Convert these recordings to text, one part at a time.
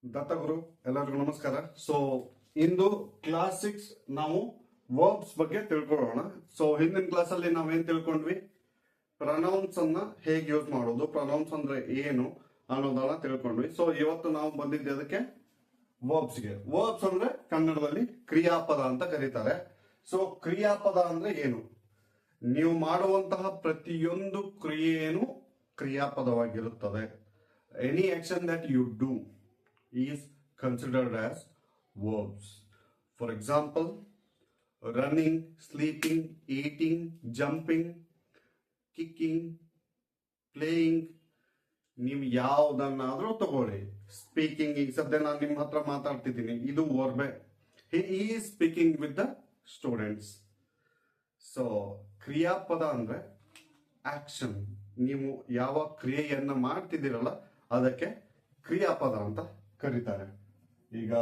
ದತ್ತಗುರು ಎಲ್ಲರಿಗೂ ನಮಸ್ಕಾರ. ಸೊ ಇಂದು ಕ್ಲಾಸ್ 6 ನಾವು ವರ್ಬ್ಸ್ ಬಗ್ಗೆ ತಿಳ್ಕೊಳ್ಳೋಣ. ಸೊ ಹಿಂದಿನ ಕ್ಲಾಸ್ ಅಲ್ಲಿ ನಾವೇನ್ ತಿಳ್ಕೊಂಡ್ವಿ, ಪ್ರನೌನ್ಸ್ ಅನ್ನ ಹೇಗೆ ಯೂಸ್ ಮಾಡೋದು, ಪ್ರನೌನ್ಸ್ ಅಂದ್ರೆ ಏನು ಅನ್ನೋದನ್ನ ತಿಳ್ಕೊಂಡ್ವಿ. ಸೊ ಇವತ್ತು ನಾವು ಬಂದಿದ್ದೆ ಅದಕ್ಕೆ ವರ್ಬ್ಸ್ಗೆ. ವರ್ಬ್ಸ್ ಅಂದ್ರೆ ಕನ್ನಡದಲ್ಲಿ ಕ್ರಿಯಾಪದ ಅಂತ ಕರೀತಾರೆ. ಸೊ ಕ್ರಿಯಾಪದ ಅಂದ್ರೆ ಏನು? ನೀವು ಮಾಡುವಂತಹ ಪ್ರತಿಯೊಂದು ಕ್ರಿಯೆಯನ್ನು ಕ್ರಿಯಾಪದವಾಗಿರುತ್ತದೆ. Any action that you do is considered as verbs. For example, running, sleeping, eating, jumping, kicking, playing. ನೀವು ಯಾವುದನ್ನಾದ್ರೂ ತಗೊಳ್ಳಿ. ಸ್ಪೀಕಿಂಗ್, ಈಗ ಸದ್ಯ ನಾನು ನಿಮ್ಮ ಹತ್ರ ಮಾತಾಡ್ತಿದ್ದೀನಿ, ಇದು ವರ್ಬೆ. He is speaking with the students. So ಕ್ರಿಯಾಪದ ಅಂದ್ರೆ ಆಕ್ಷನ್. ನೀವು ಯಾವ ಕ್ರಿಯೆಯನ್ನ ಮಾಡ್ತಿದ್ದೀರಲ್ಲ ಅದಕ್ಕೆ ಕ್ರಿಯಾಪದ ಅಂತ ಕರೀತಾರೆ. ಈಗ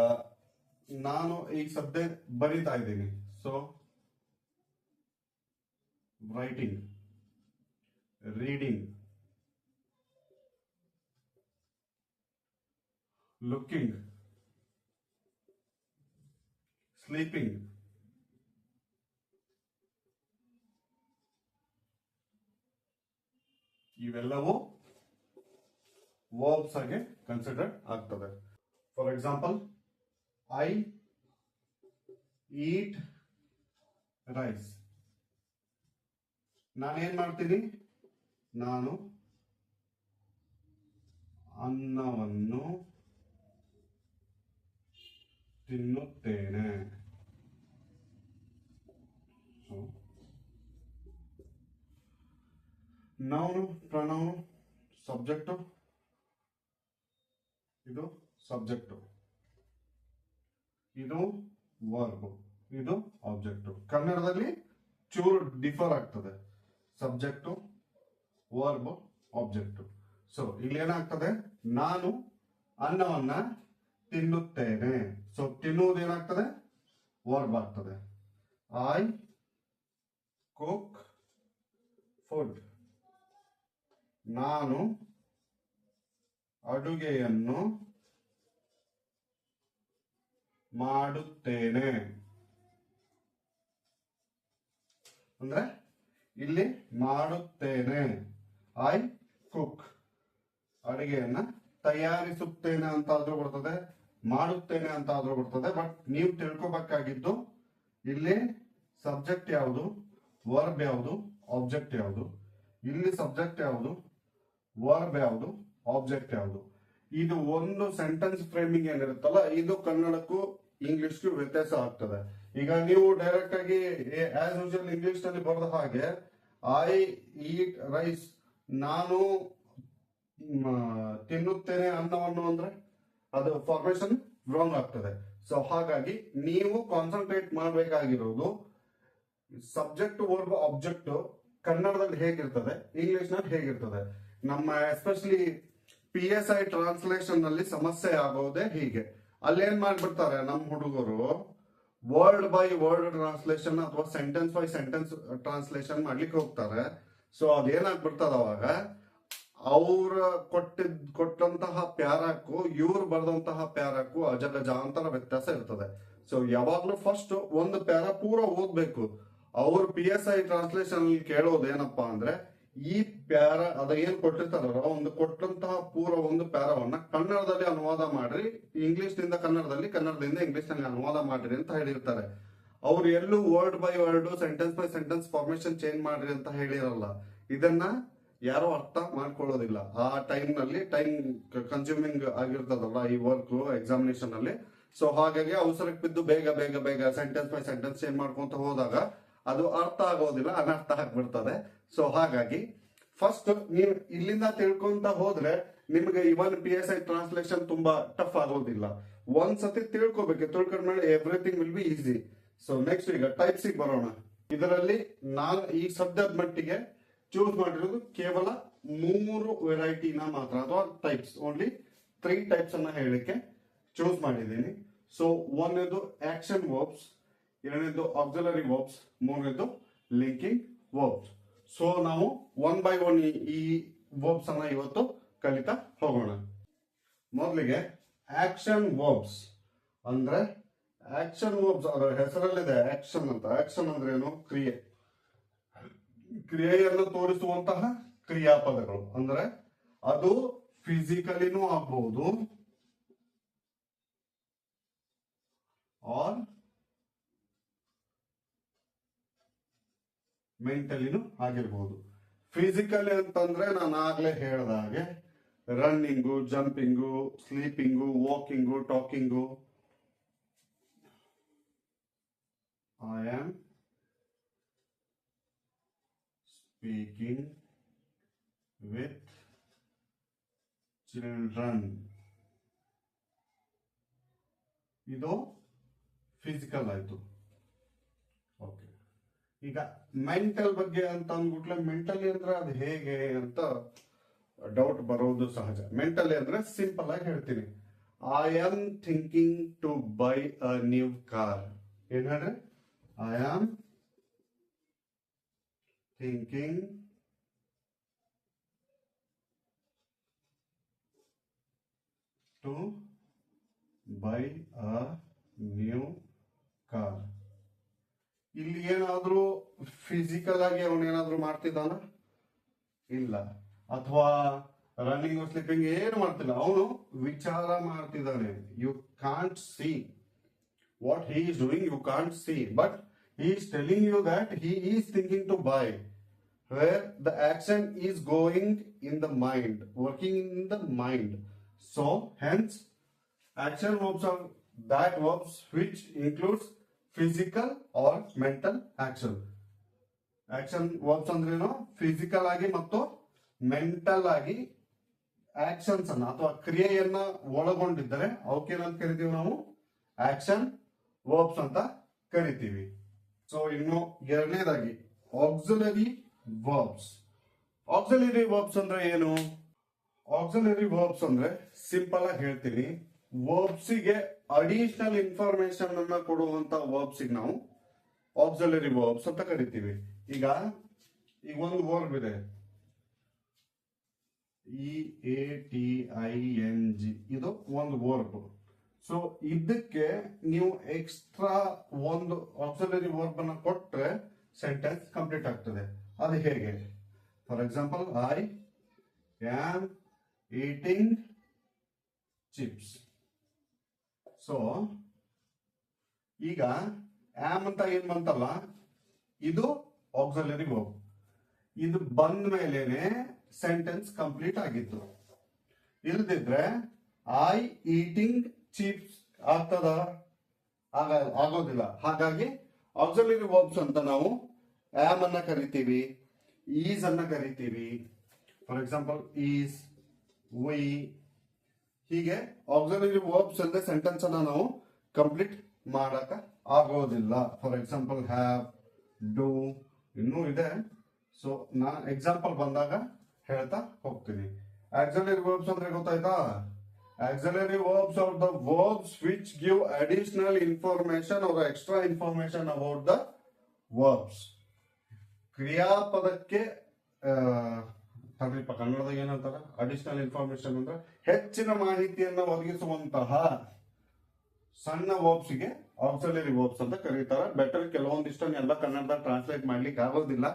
ನಾನು ಈಗ ಸದ್ಯ ಬರಿತಾ ಇದ್ದೀನಿ. So writing, reading, looking, sleeping, ಇವೆಲ್ಲವೂ ವರ್ಬ್ಸ್ ಆಗಿ ಕನ್ಸಿಡರ್ ಆಗ್ತದೆ. For example, I eat rice. ನಾನೇನ್ ಮಾಡ್ತೀನಿ? ನಾನು ಅನ್ನವನ್ನು ತಿನ್ನುತ್ತೇನೆ. ನೌನು, ಪ್ರನೌನು, ಸಬ್ಜೆಕ್ಟು, ಇದು ಸಬ್ಜೆಕ್ಟ್, ಇದು ವರ್ಬ್, ಇದು ಆಬ್ಜೆಕ್ಟ್. ಕನ್ನಡದಲ್ಲಿ ಚೂರು ಡಿಫರ್ ಆಗ್ತದೆ, ಸಬ್ಜೆಕ್ಟ್, ವರ್ಬ್, ಆಬ್ಜೆಕ್ಟ್. ಸೊ ಇಲ್ಲಿ ಏನಾಗ್ತದೆ, ನಾನು ಅನ್ನವನ್ನ ತಿನ್ನುತ್ತೇನೆ. ಸೊ ತಿನ್ನುವುದು ಏನಾಗ್ತದೆ? ವರ್ಬ್ ಆಗ್ತದೆ. I cook food. ನಾನು ಅಡುಗೆಯನ್ನು ಮಾಡುತ್ತೇನೆ. ಅಂದ್ರೆ ಇಲ್ಲಿ ಮಾಡುತ್ತೇನೆ, ಐ ಕುಕ್. ಅಡುಗೆಯನ್ನ ತಯಾರಿಸುತ್ತೇನೆ ಅಂತ ಆದ್ರೂ ಬರ್ತದೆ, ಮಾಡುತ್ತೇನೆ ಅಂತ ಆದ್ರೂ ಬರ್ತದೆ. ಬಟ್ ನೀವು ತಿಳ್ಕೊಬೇಕಾಗಿದ್ದು ಇಲ್ಲಿ ಸಬ್ಜೆಕ್ಟ್ ಯಾವುದು, ವರ್ಬ್ ಯಾವುದು, ಆಬ್ಜೆಕ್ಟ್ ಯಾವುದು. ಇಲ್ಲಿ ಸಬ್ಜೆಕ್ಟ್ ಯಾವುದು, ವರ್ಬ್ ಯಾವುದು, ಆಬ್ಜೆಕ್ಟ್ ಯಾವುದು. ಇದು ಒಂದು ಸೆಂಟೆನ್ಸ್ ಫ್ರೇಮಿಂಗ್ ಏನಿರುತ್ತಲ್ಲ, ಇದು ಕನ್ನಡಕ್ಕೂ ಇಂಗ್ಲಿಷ್ಗೂ ವ್ಯತ್ಯಾಸ ಆಗ್ತದೆ. ಈಗ ನೀವು ಡೈರೆಕ್ಟ್ ಆಗಿ ಆಸ್ ಯೂಶುವಲ್ ಇಂಗ್ಲಿಷ್ ನಲ್ಲಿ ಬರೆದ ಹಾಗೆ ಐ ಈಟ್ ರೈಸ್, ನಾನು ತಿನ್ನುತ್ತೇನೆ ಅನ್ನವನ್ನು ಅಂದ್ರೆ ಅದು ಫಾರ್ಮೇಶನ್ ರಾಂಗ್ ಆಗ್ತದೆ. ಸೊ ಹಾಗಾಗಿ ನೀವು ಕಾನ್ಸಂಟ್ರೇಟ್ ಮಾಡಬೇಕಾಗಿರೋದು ಸಬ್ಜೆಕ್ಟ್, ವರ್ಬ್, ಆಬ್ಜೆಕ್ಟ್ ಕನ್ನಡದಲ್ಲಿ ಹೇಗಿರ್ತದೆ, ಇಂಗ್ಲಿಷ್ ನಲ್ಲಿ ಹೇಗಿರ್ತದೆ. ನಮ್ಮ ಎಸ್ಪೆಷಲಿ PSI ಟ್ರಾನ್ಸ್ಲೇಷನ್ ನಲ್ಲಿ ಸಮಸ್ಯೆ ಆಗೋದೇ ಹೀಗೆ. ಅಲ್ಲೇನ್ ಮಾಡ್ಬಿಡ್ತಾರೆ ನಮ್ಮ ಹುಡುಗರು, ವರ್ಡ್ ಬೈ ವರ್ಡ್ ಟ್ರಾನ್ಸ್ಲೇಷನ್ ಅಥವಾ ಸೆಂಟೆನ್ಸ್ ಬೈ ಸೆಂಟೆನ್ಸ್ ಟ್ರಾನ್ಸ್ಲೇಷನ್ ಮಾಡ್ಲಿಕ್ಕೆ ಹೋಗ್ತಾರೆ. ಸೊ ಅದೇನಾಗ್ಬಿಡ್ತದ, ಅವಾಗ ಅವ್ರ ಕೊಟ್ಟಂತಹ ಪ್ಯಾರಾಕು ಇವ್ರು ಬರೆದಂತಹ ಪ್ಯಾರಾಕು ಅಜಗಜಾಂತರ ವ್ಯತ್ಯಾಸ ಇರ್ತದೆ. ಸೊ ಯಾವಾಗ್ಲೂ ಫಸ್ಟ್ ಒಂದು ಪ್ಯಾರಾ ಪೂರ ಓದ್ಬೇಕು. ಅವ್ರ PSI ಟ್ರಾನ್ಸ್ಲೇಷನ್ ಕೇಳೋದು ಏನಪ್ಪಾ ಅಂದ್ರೆ, ಈ ಪ್ಯಾರ ಅದ ಏನ್ ಕೊಟ್ಟಿರ್ತಾರ, ಒಂದು ಕೊಟ್ಟಂತಹ ಪೂರ ಒಂದು ಪ್ಯಾರವನ್ನ ಕನ್ನಡದಲ್ಲಿ ಅನುವಾದ ಮಾಡ್ರಿ, ಇಂಗ್ಲಿಷ್ ನಿಂದ ಕನ್ನಡದಲ್ಲಿ, ಕನ್ನಡದಿಂದ ಇಂಗ್ಲಿಷ್ ನಲ್ಲಿ ಅನುವಾದ ಮಾಡ್ರಿ ಅಂತ ಹೇಳಿರ್ತಾರೆ. ಅವ್ರು ಎಲ್ಲೂ word by word, sentence by sentence formation change ಮಾಡ್ರಿ ಅಂತ ಹೇಳಿರಲ್ಲ. ಇದನ್ನ ಯಾರು ಅರ್ಥ ಮಾಡ್ಕೊಳ್ಳೋದಿಲ್ಲ. ಆ ಟೈಮ್ ನಲ್ಲಿ ಟೈಮ್ ಕನ್ಸ್ಯೂಮಿಂಗ್ ಆಗಿರ್ತದಲ್ಲ ಈ ವರ್ಕ್ ಎಕ್ಸಾಮಿನೇಷನ್ ಅಲ್ಲಿ. ಸೊ ಹಾಗಾಗಿ ಅವಸರಕ್ಕೆ ಬಿದ್ದು ಬೇಗ ಬೇಗ ಬೇಗ ಸೆಂಟೆನ್ಸ್ ಬೈ ಸೆಂಟೆನ್ಸ್ ಚೇಂಜ್ ಮಾಡ್ಕೊಂತ ಹೋದಾಗ ಅದು ಅರ್ಥ ಆಗೋದಿಲ್ಲ, ಅನರ್ಥ ಆಗ್ಬಿಡ್ತದೆ. ಸೊ ಹಾಗಾಗಿ ಫಸ್ಟ್ ನೀವು ಇಲ್ಲಿಂದ ತಿಳ್ಕೊಂತ ಹೋದ್ರೆ ನಿಮ್ಗೆ ಇವನ್ PSI ಟ್ರಾನ್ಸ್ಲೇಷನ್ ತುಂಬಾ ಟಫ್ ಆಗೋದಿಲ್ಲ. ಒಂದ್ಸತಿ ತಿಳ್ಕೊಬೇಕು, ತಿಳ್ಕೊಂಡ್ಮೇಲೆ everything will be easy. So next ಈಗ ಟೈಪ್ಸ್ ಬರೋಣ. ಇದರಲ್ಲಿ ನಾನು ಈ ಸದ್ಯದ ಮಟ್ಟಿಗೆ ಚೂಸ್ ಮಾಡಿರೋದು ಕೇವಲ 3 ವೆರೈಟಿನ ಮಾತ್ರ, ಅಥವಾ ಟೈಪ್ಸ್, ಓನ್ಲಿ 3 ಟೈಪ್ಸ್ ಅನ್ನ ಹೇಳಲಿಕ್ಕೆ ಚೂಸ್ ಮಾಡಿದ್ದೀನಿ. ಸೊ ಒಂದನೇದು ಆಕ್ಷನ್ ವರ್ಬ್ಸ್, ಎರಡನೇದು ಆಕ್ಸಿಲರಿ ವರ್ಬ್ಸ್, ಮೂರನೇದು ಲಿಂಕಿಂಗ್ ವರ್ಬ್ಸ್. ಸೊ ನಾವು ಒನ್ ಬೈ ಒನ್ ಈ ವರ್ಬ್ಸ್ ಅನ್ನ ಇವತ್ತು ಕಲಿತಾ ಹೋಗೋಣ. ಮೊದಲಿಗೆ ಆಕ್ಷನ್ ವರ್ಬ್ಸ್ ಅಂದ್ರೆ ಆಕ್ಷನ್ ವರ್ಬ್ಸ್ ಅದರ ಹೆಸರಲ್ಲಿದೆ ಆಕ್ಷನ್ ಅಂತ. ಆಕ್ಷನ್ ಅಂದ್ರೆ ಏನು? ಕ್ರಿಯೆ. ಕ್ರಿಯೆಯನ್ನು ತೋರಿಸುವಂತಹ ಕ್ರಿಯಾಪದಗಳು. ಅಂದ್ರೆ ಅದು ಫಿಸಿಕಲಿನೂ ಆಗ್ಬಹುದು ಆರ್ ಮೆಂಟಲಿನೂ ಆಗಿರ್ಬೋದು. ಫಿಸಿಕಲಿ ಅಂತಂದ್ರೆ ನಾನು ಆಗ್ಲೇ ಹೇಳ್ದ ಹಾಗೆ running, jumping, sleeping, walking, talking. I am speaking with children. ಇದು ಫಿಸಿಕಲ್ ಆಯ್ತು. ಓಕೆ, ಈಗ ಮೆಂಟಲ್ ಬಗ್ಗೆ ಅಂತ ಅಂದ್ಬಿಟ್ಲೆ ಮೆಂಟಲಿ ಅಂದ್ರೆ ಅದು ಹೇಗೆ ಅಂತ ಡೌಟ್ ಬರೋದು ಸಹಜ. ಮೆಂಟಲಿ ಅಂದ್ರೆ ಸಿಂಪಲ್ ಆಗಿ ಹೇಳ್ತೀನಿ, I am thinking to buy a new car. ಏನ್ ಹೇಳ್ರಿ? I am thinking to buy a new car. ಇಲ್ಲಿ ಏನಾದ್ರೂ ಫಿಸಿಕಲ್ ಆಗಿ ಅವನೇನಾದ್ರೂ ಮಾಡ್ತಿದ್ದಾನ? ಇಲ್ಲ. ಅಥವಾ ರನ್ನಿಂಗ್ ಸ್ಲಿಪ್ಪಿಂಗ್ ಏನು ಮಾಡ್ತಿಲ್ಲ, ಅವನು ವಿಚಾರ ಮಾಡ್ತಿದ್ದಾನೆ. You can't see what he is doing, you can't see, but he is telling you that he is thinking to buy, where the action is going in the mind, working in the mind. So hence action verbs are that verbs which includes physical or mental action. Action verbs ಅಂದ್ರೇನು? Physical ಆಗಿ ಮತ್ತು mental ಆಗಿ actions ಅನ್ನ ಅಥವಾ ಕ್ರಿಯೆಯನ್ನ ಒಳಗೊಂಡಿದ್ದರೆ ಅವಕ್ಕೇನಂತ ಕರಿತೀವಿ ನಾವು? Action verbs ಅಂತ ಕರಿತೀವಿ. ಸೊ ಇನ್ನು ಎರಡನೇದಾಗಿ ಆಕ್ಸಿಲರಿ ವರ್ಬ್ಸ್. ಆಕ್ಸಿಲರಿ ವರ್ಬ್ಸ್ ಅಂದ್ರೆ ಏನು? ಆಕ್ಸಿಲರಿ ವರ್ಬ್ಸ್ ಅಂದ್ರೆ ಸಿಂಪಲ್ ಆಗಿ ಹೇಳ್ತೀನಿ, ವರ್ಬ್ಸಿಗೆ ಅಡಿಷನಲ್ ಇನ್ಫಾರ್ಮೇಶನ್ ಅನ್ನ ಕೊಡುವಂತ ವರ್ಬ್ಸಿಗೆ ನಾವು ಆಕ್ಸಿಲರಿ ವರ್ಬ್ಸ್ ಅಂತ ಕರಿತೀವಿ. ಈಗ ಒಂದು ವರ್ಬ್ ಇದೆ, EATING, ಇದು ಒಂದು ವರ್ಬ್. ಸೊ ಇದಕ್ಕೆ ನೀವು ಎಕ್ಸ್ಟ್ರಾ ಒಂದು ಆಕ್ಸಿಲರಿ ವರ್ಬ್ ಅನ್ನ ಕೊಟ್ರೆ ಸೆಂಟೆನ್ಸ್ ಕಂಪ್ಲೀಟ್ ಆಗ್ತದೆ. ಅದು ಹೇಗೆ? For example, I am eating chips. So ಈಗ ಆಮ್ ಅಂತ ಏನ್ ಬಂತಲ್ಲ, ಇದು ಆಕ್ಸಿಲರಿ ವರ್ಬ್. ಇದು ಬಂದ ಮೇಲೇನೆ ಸೆಂಟೆನ್ಸ್ ಕಂಪ್ಲೀಟ್ ಆಗಿತ್ತು. ಇಲ್ದಿದ್ರೆ ಐ ಈಟಿಂಗ್ ಚಿಪ್ಸ್ ಆಗ್ತದ? ಆಗೋದಿಲ್ಲ. ಹಾಗಾಗಿ ಆಕ್ಸಿಲರಿ ವರ್ಬ್ಸ್ ಅಂತ ನಾವು ಆಮ್ ಅನ್ನ ಕರಿತೀವಿ, ಈಸ್ ಅನ್ನ ಕರಿತೀವಿ. ಫಾರ್ ಎಕ್ಸಾಂಪಲ್, ಈಸ್, ವಿ, ಹೀಗೆ ಆಕ್ಸಿಲರಿ ವರ್ಬ್ಸ್ ಅಂದ್ರೆ ಸೆಂಟೆನ್ಸ್ ಅನ್ನ ನಾವು ಕಂಪ್ಲೀಟ್ ಮಾಡಕ ಆಗೋದಿಲ್ಲ. ಫಾರ್ ಎಕ್ಸಾಂಪಲ್, ಹ್ಯಾವ್, ಡೂ, ಇನ್ನೂ ಇದೆ. ಸೊ ನಾನು ಎಕ್ಸಾಂಪಲ್ ಬಂದಾಗ ಹೇಳ್ತಾ ಹೋಗ್ತೀನಿ. ಆಕ್ಸಿಲರಿ ವರ್ಬ್ಸ್ ಅಂದ್ರೆ ಗೊತ್ತಾಯ್ತಾ? Auxiliary verbs are the verbs which give additional information or extra information about the verbs. ಕ್ರಿಯಾಪದಕ್ಕೆ ಕನ್ನಡದಾಗ ಏನಂತಾರ? ಅಡಿಷನಲ್ ಇನ್ಫಾರ್ಮೇಶನ್ ಅಂದ್ರೆ ಹೆಚ್ಚಿನ ಮಾಹಿತಿಯನ್ನು ಒದಗಿಸುವಂತಹ ಸಣ್ಣ ವರ್ಬ್ಸ್ಗೆ ಆಕ್ಸಿಲರಿ ವರ್ಬ್ಸ್ ಅಂತ ಕರೀತಾರೆ. ಬೆಟರ್ ಕೆಲವೊಂದಿಷ್ಟನ್ನ ಎಲ್ಲ ಕನ್ನಡದಾಗ ಟ್ರಾನ್ಸ್ಲೇಟ್ ಮಾಡ್ಲಿಕ್ಕೆ ಆಗೋದಿಲ್ಲ.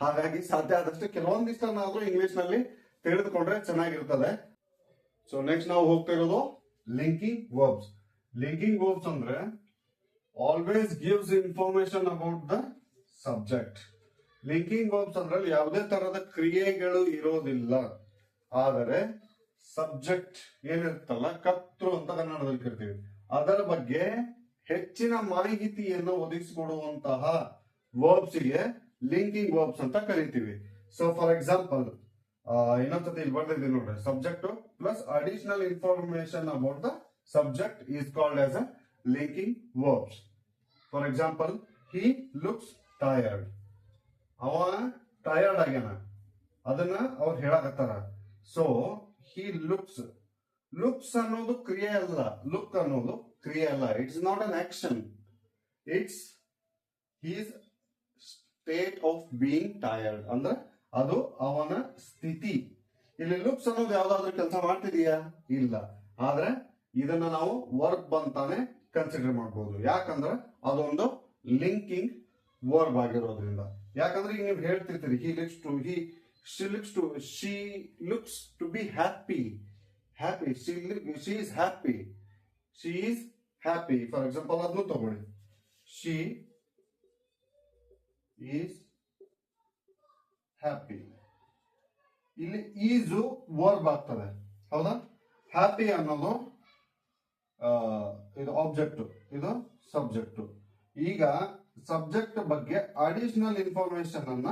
ಹಾಗಾಗಿ ಸಾಧ್ಯ ಆದಷ್ಟು ಕೆಲವೊಂದಿಷ್ಟನ್ನಾದ್ರೂ ಇಂಗ್ಲಿಷ್ ನಲ್ಲಿ ತಿಳಿದುಕೊಂಡ್ರೆ ಚೆನ್ನಾಗಿರ್ತದೆ. ಸೊ ನೆಕ್ಸ್ಟ್ ನಾವು ಹೋಗ್ತಾ ಇರೋದು ಲಿಂಕಿಂಗ್ ವರ್ಬ್ಸ್. ಲಿಂಕಿಂಗ್ ವರ್ಬ್ಸ್ ಅಂದ್ರೆ always gives information about the subject. Linking verbs ಅಂದ್ರೆ ಯಾವುದೇ ತರಹದ ಕ್ರಿಯೆಗಳು ಇರೋದಿಲ್ಲ, ಆದರೆ ಸಬ್ಜೆಕ್ಟ್ ಏನಿರುತ್ತಲ್ಲ, ಕರ್ತೃ ಅಂತ ಕನ್ನಡದಲ್ಲಿ ಕರಿತೀವಿ, ಅದರ ಬಗ್ಗೆ ಹೆಚ್ಚಿನ ಮಾಹಿತಿಯನ್ನು ಒದಗಿಸಿಕೊಡುವಂತಹ ವರ್ಬ್ಸ್ಗೆ ಲಿಂಕಿಂಗ್ ವರ್ಬ್ಸ್ ಅಂತ ಕರಿತೀವಿ. ಸೊ ಫಾರ್ ಎಕ್ಸಾಂಪಲ್, ಇನ್ನೊಂದ್ಸತಿ ಇಲ್ಲಿ ಬರ್ದಿದ್ದೀವಿ ನೋಡ್ರಿ, subject plus additional information about the subject is called as a linking verbs. For example, he looks tired. ಅವ ಟಯರ್ಡ್ ಆಗ್ಯಾನ, ಅದನ್ನ ಅವ್ರು ಹೇಳಕತ್ತಾರ. ಸೊ ಹಿ ಲುಕ್ಸ್, ಲುಕ್ಸ್ ಅನ್ನೋದು ಕ್ರಿಯೆ ಅಲ್ಲ, ಲುಕ್ ಅನ್ನೋದು ಕ್ರಿಯೆ ಅಲ್ಲ. It's not an action, it's his state of being tired. ಅಂದ್ರೆ ಅದು ಅವನ ಸ್ಥಿತಿ. ಇಲ್ಲಿ ಲುಕ್ಸ್ ಅನ್ನೋದು ಯಾವ್ದಾದ್ರು ಕೆಲಸ ಮಾಡ್ತಿದೀಯಾ? ಇಲ್ಲ. ಆದ್ರೆ ಇದನ್ನ ನಾವು ವರ್ಬ್ ಅಂತಾನೆ ಕನ್ಸಿಡರ್ ಮಾಡಬಹುದು. ಯಾಕಂದ್ರೆ ಅದೊಂದು ಲಿಂಕಿಂಗ್ ವರ್ಬ್ ಆಗಿರೋದ್ರಿಂದ. ಯಾಕಂದ್ರೆ ಈಗ ನೀವು ಹೇಳ್ತಿರ್ತೀರಿ she looks to be happy. She is happy. For example, ಅದನ್ನು ತಗೊಳ್ಳಿ. She is happy. ಇಲ್ಲಿ ಈಸ್ ವರ್ಬ್ ಆಗ್ತದೆ, ಹೌದಾ? ಹ್ಯಾಪಿ ಅನ್ನೋದು ಇದು ಆಬ್ಜೆಕ್ಟ್, ಇದು ಸಬ್ಜೆಕ್ಟ್. ಈಗ ಸಬ್ಜೆಕ್ಟ್ ಬಗ್ಗೆ ಅಡಿಷನಲ್ ಇನ್ಫಾರ್ಮೇಶನ್ ಅನ್ನ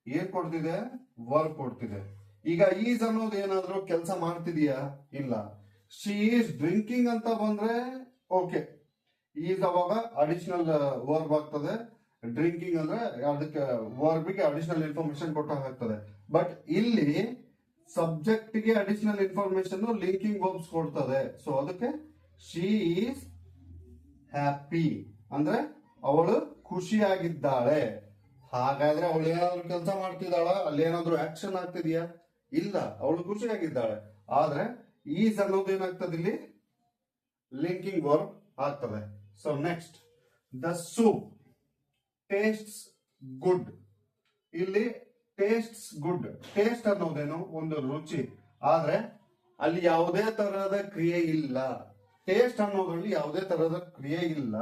ಏನ್ ಕೊಡ್ತಿದೆ? ವರ್ಬ್ ಕೊಡ್ತಿದೆ. ಈಗ ಈಸ್ ಅನ್ನೋದು ಏನಾದ್ರೂ ಕೆಲಸ ಮಾಡ್ತಿದೀಯಾ? ಇಲ್ಲ. ಶಿ ಈಸ್ ಡ್ರಿಂಕಿಂಗ್ ಅಂತ ಬಂದ್ರೆ ಓಕೆ, ಈಸ್ ಅವಾಗ ಅಡಿಷನಲ್ ವರ್ಬ್ ಆಗ್ತದೆ. ಡ್ರಿಂಕಿಂಗ್ ಅಂದ್ರೆ ಅದಕ್ಕೆ ವರ್ಬಿಗೆ ಅಡಿಷನಲ್ ಇನ್ಫಾರ್ಮೇಶನ್ ಕೊಟ್ಟಾಗ್ತದೆ. ಬಟ್ ಇಲ್ಲಿ ಸಬ್ಜೆಕ್ಟ್ ಗೆ ಅಡಿಷನಲ್ ಇನ್ಫಾರ್ಮೇಶನ್ ಲಿಂಕಿಂಗ್ ವರ್ಬ್ಸ್ ಕೊಡ್ತದೆ. ಸೊ ಅದಕ್ಕೆ ಶಿ ಈಸ್ ಹ್ಯಾಪಿ ಅಂದ್ರೆ ಅವಳು ಖುಷಿಯಾಗಿದ್ದಾಳೆ. ಹಾಗಾದ್ರೆ ಅವಳು ಏನಾದ್ರು ಕೆಲಸ ಮಾಡ್ತಿದ್ದಾಳ? ಅಲ್ಲಿ ಏನಾದ್ರು ಆಕ್ಷನ್ ಆಗ್ತಿದ್ಯಾ? ಇಲ್ಲ, ಅವಳು ಖುಷಿಯಾಗಿದ್ದಾಳೆ. ಆದ್ರೆ ಈಸ್ ಅನ್ನೋದು ಏನಾಗ್ತದೆ? ಇಲ್ಲಿ ಲಿಂಕಿಂಗ್ ವರ್ಬ್ ಆಗ್ತದೆ. So next, the soup tastes good. ಇಲ್ಲಿ ಟೇಸ್ಟ್ಸ್ ಗುಡ್, ಟೇಸ್ಟ್ ಅನ್ನೋದೇನು? ಒಂದು ರುಚಿ. ಆದ್ರೆ ಅಲ್ಲಿ ಯಾವುದೇ ತರಹದ ಕ್ರಿಯೆ ಇಲ್ಲ. ಟೇಸ್ಟ್ ಅನ್ನೋದ್ರಲ್ಲಿ ಯಾವುದೇ ತರಹದ ಕ್ರಿಯೆ ಇಲ್ಲ.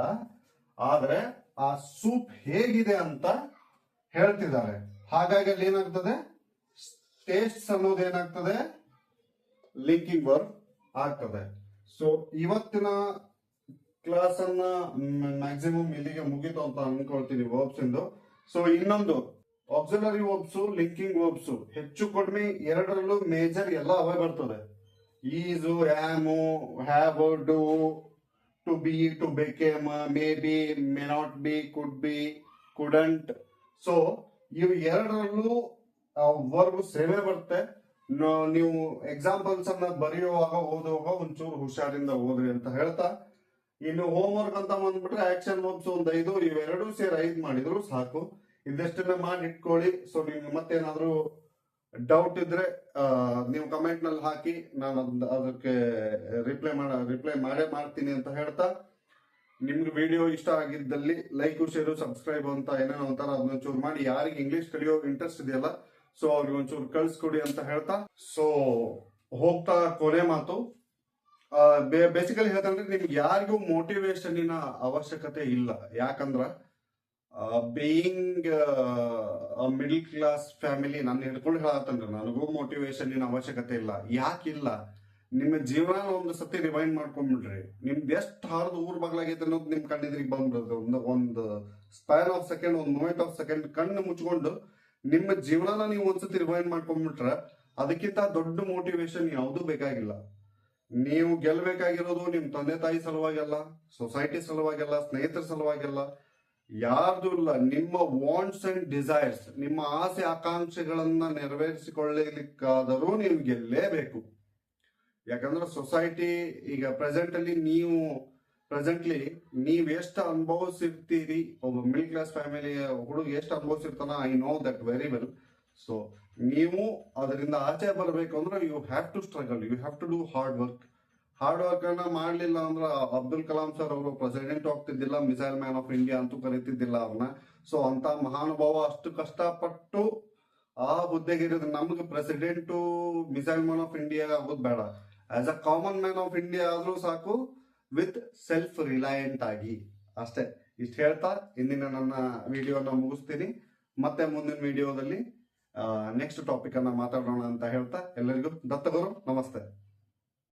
ಆದ್ರೆ ಆ ಸೂಪ್ ಹೇಗಿದೆ ಅಂತ ಹೇಳ್ತಿದ್ದಾರೆ. ಹಾಗಾಗಿ ಅಲ್ಲಿ ಏನಾಗ್ತದೆ? ಟೇಸ್ಟ್ ಅನ್ನೋದು ಏನಾಗ್ತದೆ? ಲಿಂಕಿಂಗ್ ವರ್ಬ್ ಆಗ್ತದೆ. ಸೊ ಇವತ್ತಿನ ಕ್ಲಾಸ್ ಅನ್ನ ಮ್ಯಾಕ್ಸಿಮಮ್ ಇಲ್ಲಿಗೆ ಮುಗಿತು ಅಂತ ಅನ್ಕೊಳ್ತೀನಿ ವರ್ಬ್ಸ್ ಇಂದು. ಸೊ ಇನ್ನೊಂದು ಆಕ್ಸಿಲರಿ ವರ್ಬ್ಸ್, ಲಿಂಕಿಂಗ್ ವರ್ಬ್ಸ್ ಹೆಚ್ಚು ಕಡಿಮೆ ಎರಡರಲ್ಲೂ ಮೇಜರ್ ಎಲ್ಲ ಅವೇ ಬರ್ತದೆ. Is, am, have, do, to be, to became, may be, may not be, could be, couldn't. So ಇವು ಎರಡರಲ್ಲೂ ವರ್ಬ್ ಸೇಮೇ ಬರುತ್ತೆ. ನೀವು ಎಕ್ಸಾಂಪಲ್ಸ್ ಅನ್ನ ಬರೆಯುವಾಗ ಓದುವಾಗ ಒಂಚೂರು ಹುಷಾರಿಂದ ಓದ್ರಿ ಅಂತ ಹೇಳ್ತಾ, ಇನ್ನು ಹೋಮ್ ವರ್ಕ್ ಅಂತ ಬಂದ್ಬಿಟ್ರೆ ಆಕ್ಷನ್ ವರ್ಬ್ಸ್ ಒಂದು 5, ಇವೆರಡೂ ಸೇರಿ 5 ಮಾಡಿದ್ರು ಸಾಕು. ಇದೆಷ್ಟನ್ನ ಮಾಡಿ ಇಟ್ಕೊಳ್ಳಿ. ಸೊ ನಿಮ್ಗೆ ಮತ್ತೇನಾದ್ರೂ ಡೌಟ್ ಇದ್ರೆ ನೀವು ಕಮೆಂಟ್ ನಲ್ಲಿ ಹಾಕಿ, ನಾನು ಅದಕ್ಕೆ ರಿಪ್ಲೈ ಮಾಡೇ ಮಾಡ್ತೀನಿ ಅಂತ ಹೇಳ್ತಾ, ನಿಮ್ಗೆ ವಿಡಿಯೋ ಇಷ್ಟ ಆಗಿದ್ದಲ್ಲಿ ಲೈಕ್, ಶೇರು, ಸಬ್ಸ್ಕ್ರೈಬ್ ಅಂತ ಏನೇನೋ ಅಂತಾರ ಅದನ್ನೊಂಚೂರು ಮಾಡಿ. ಯಾರಿಗೆ ಇಂಗ್ಲಿಷ್ ಕಲಿಯೋ ಇಂಟ್ರೆಸ್ಟ್ ಇದೆಯಲ್ಲ, ಸೊ ಅವ್ರಿಗೆ ಒಂಚೂರು ಕಳ್ಸ್ಕೊಡಿ ಅಂತ ಹೇಳ್ತಾ, ಸೊ ಹೋಗ್ತಾ ಕೊನೆ ಮಾತು, ಬೇಸಿಕಲಿ ಹೇಳ್ತಂದ್ರೆ ನಿಮ್ಗೆ ಯಾರಿಗೂ ಮೋಟಿವೇಶನ್ ಅವಶ್ಯಕತೆ ಇಲ್ಲ. ಯಾಕಂದ್ರ ಬೇಯಿಂಗ್ ಮಿಡಲ್ ಕ್ಲಾಸ್ ಫ್ಯಾಮಿಲಿ ನಾನು ಹಿಡ್ಕೊಂಡು ಹೇಳತ್ತಂದ್ರೆ ನನಗೂ ಮೋಟಿವೇಶನ್ ಅವಶ್ಯಕತೆ ಇಲ್ಲ. ಯಾಕಿಲ್ಲ? ನಿಮ್ಮ ಜೀವನ ಒಂದು ಸತಿ ರಿವೈಂಡ್ ಮಾಡ್ಕೊಂಡ್ಬಿಡ್ರಿ. ನಿಮ್ದು ಎಷ್ಟು ಹಾರ್ದು ಊರ್ ಬಗ್ಲಾಗೈತೆ ಅನ್ನೋದು ನಿಮ್ ಕಣ್ಣಿದ್ರಿಗೆ ಬಂದ್ಬಿಡುತ್ತೆ. ಒಂದು ಸ್ಪ್ಯಾನ್ ಆಫ್ ಸೆಕೆಂಡ್, ಒಂದು ಮೂಮೆಂಟ್ ಆಫ್ ಸೆಕೆಂಡ್ ಕಣ್ಣು ಮುಚ್ಕೊಂಡು ನಿಮ್ಮ ಜೀವನನ ನೀವು ಒಂದ್ಸತಿ ರಿವೈಂಡ್ ಮಾಡ್ಕೊಂಡ್ಬಿಟ್ರೆ ಅದಕ್ಕಿಂತ ದೊಡ್ಡ ಮೋಟಿವೇಶನ್ ಯಾವುದು ಬೇಕಾಗಿಲ್ಲ. ನೀವು ಗೆಲ್ಬೇಕಾಗಿರೋದು ನಿಮ್ ತಂದೆ ತಾಯಿ ಸಲುವಾಗಿಲ್ಲ, ಸೊಸೈಟಿ ಸಲುವಾಗಿಲ್ಲ, ಸ್ನೇಹಿತರ ಸಲುವಾಗಿಲ್ಲ, ಯಾರ್ದು ಇಲ್ಲ. ನಿಮ್ಮ ವಾಂಟ್ಸ್ ಅಂಡ್ ಡಿಸೈರ್ಸ್, ನಿಮ್ಮ ಆಸೆ ಆಕಾಂಕ್ಷೆಗಳನ್ನ ನೆರವೇರಿಸಿಕೊಳ್ಳಲಿಕ್ಕಾದರೂ ನೀವು ಗೆಲ್ಲೇಬೇಕು. ಯಾಕಂದ್ರೆ ಸೊಸೈಟಿ ಈಗ ಪ್ರೆಸೆಂಟ್ಲಿ ನೀವ್ ಎಷ್ಟು ಅನುಭವಿಸಿರ್ತೀರಿ, ಒಬ್ಬ ಮಿಡಲ್ ಕ್ಲಾಸ್ ಫ್ಯಾಮಿಲಿಯ ಹುಡುಗ ಎಷ್ಟು ಅನುಭವಿಸಿರ್ತಾನ, I know that very well. So ನೀವು ಅದರಿಂದ ಆಚೆ ಬರಬೇಕು ಅಂದ್ರೆ you have to struggle, you have to do hard work ಅನ್ನ ಮಾಡ್ಲಿಲ್ಲ ಅಂದ್ರೆ ಅಬ್ದುಲ್ ಕಲಾಂ ಸರ್ ಅವರು ಪ್ರೆಸಿಡೆಂಟ್ ಆಗ್ತಿದ್ದಿಲ್ಲ, ಮಿಸೈಲ್ ಮ್ಯಾನ್ ಆಫ್ ಇಂಡಿಯಾ ಅಂತೂ ಕರೀತಿದ್ದಿಲ್ಲ ಅವ್ರನ್ನ. ಸೊ ಅಂತ ಮಹಾನುಭಾವ ಅಷ್ಟು ಕಷ್ಟಪಟ್ಟು ಆ ಹುದ್ದೆಗಿರೋದು. ನಮ್ಗೆ president, missile man of India ಆಗೋದು ಬೇಡ, as a common man of India ಆದ್ರೂ ಸಾಕು, ವಿತ್ ಸೆಲ್ಫ್ ರಿಲಯಂಟ್ ಆಗಿ. ಅಷ್ಟೇ. ಇಷ್ಟು ಹೇಳ್ತಾ ಇಂದಿನ ನನ್ನ ವಿಡಿಯೋನ ಮುಗಿಸ್ತೀನಿ. ಮತ್ತೆ ಮುಂದಿನ ವಿಡಿಯೋದಲ್ಲಿ ನೆಕ್ಸ್ಟ್ ಟಾಪಿಕ್ ಅನ್ನ ಮಾತಾಡೋಣ ಅಂತ ಹೇಳ್ತಾ ಎಲ್ಲರಿಗೂ ದತ್ತಗುರು ನಮಸ್ತೆ.